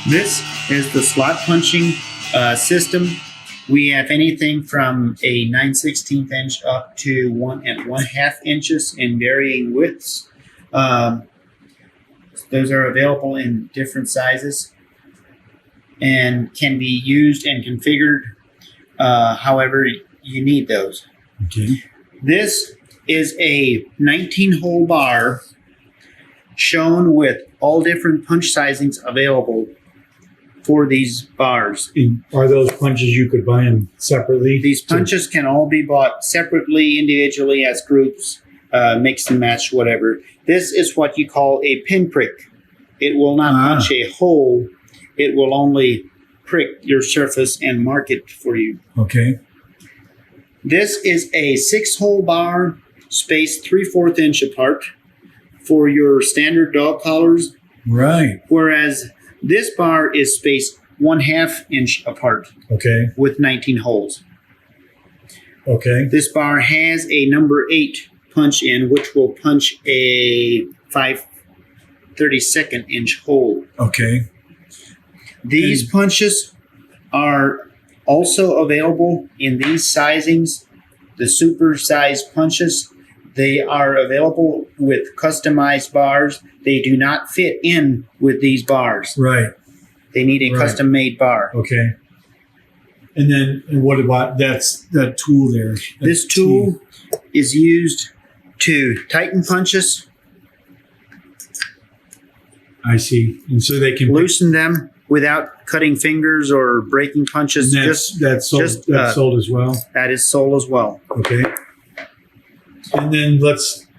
This is the slot punching system. We have anything from a 9/16 inch up to 1.5 inches in varying widths. Those are available in different sizes and can be used and configured however you need those. Okay. This is a 19-hole bar shown with all different punch sizings available for these bars. And are those punches you could buy them separately? These punches can all be bought separately, individually, as groups, mix and match, whatever. This is what you call a pinprick. It will not punch a hole. It will only prick your surface and mark it for you. Okay. This is a 6-hole bar spaced 3/4 inch apart for your standard dog collars. Right. Whereas this bar is spaced 1/2 inch apart. Okay. With 19 holes. Okay. This bar has a number 8 punch in, which will punch a 5/32 inch hole. Okay. These punches are also available in these sizings, the super size punches. They are available with customized bars. They do not fit in with these bars. Right. They need a custom-made bar. Okay. And then what about that tool there? This tool is used to tighten punches. I see. And so they can loosen them without cutting fingers or breaking punches. That's sold as well? That is sold as well. Okay. And then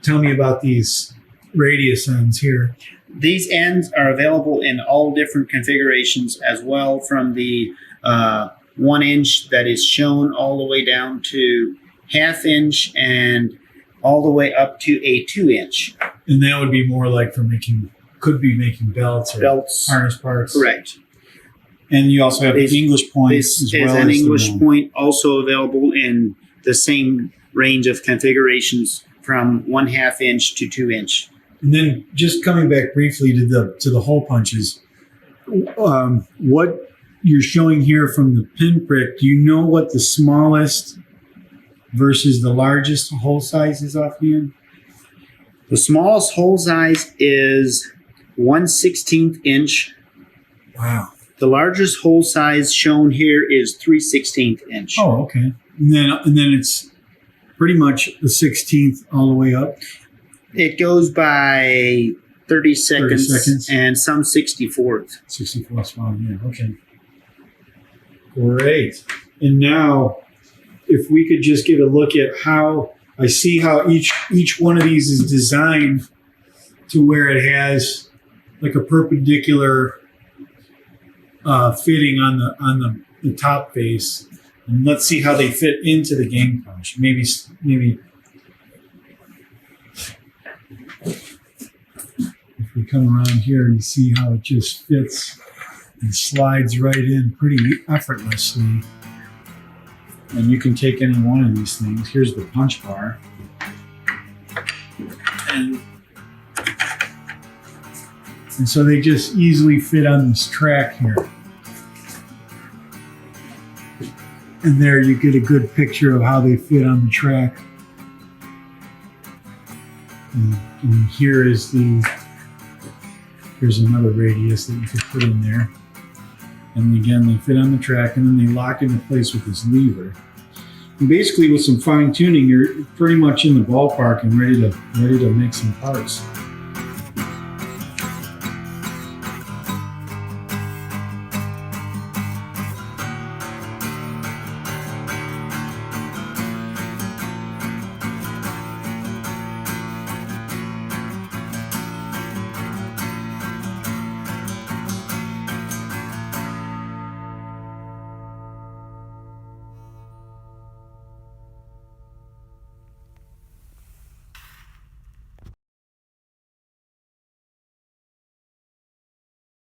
tell me about these radius ends here. These ends are available in all different configurations as well, from the 1 inch that is shown all the way down to 1/2 inch and all the way up to a 2 inch. And that would be more like for making belts or harness parts. Correct. And you also have English points as well. This is an English point, also available in the same range of configurations from 1/2 inch to 2 inch. And then just coming back briefly to the hole punches, what you're showing here from the pinprick, do you know what the smallest versus the largest hole size is offhand? The smallest hole size is 1/16 inch. Wow. The largest hole size shown here is 3/16 inch. Oh, okay. And then it's pretty much the 16th all the way up. It goes by 30 seconds and some 64th. 64th spot, yeah, okay. Great. And now, if we could just get a look at how, I see how each one of these is designed to where it has like a perpendicular fitting on the top face. And let's see how they fit into the gang punch. Maybe if we come around here and see how it just fits and slides right in pretty effortlessly. And you can take any one of these things. Here's the punch bar. And so they just easily fit on this track here. And there you get a good picture of how they fit on the track. And here's another radius that you could put in there. And again, they fit on the track and then they lock into place with this lever. And basically with some fine tuning, you're pretty much in the ballpark and ready to make some parts.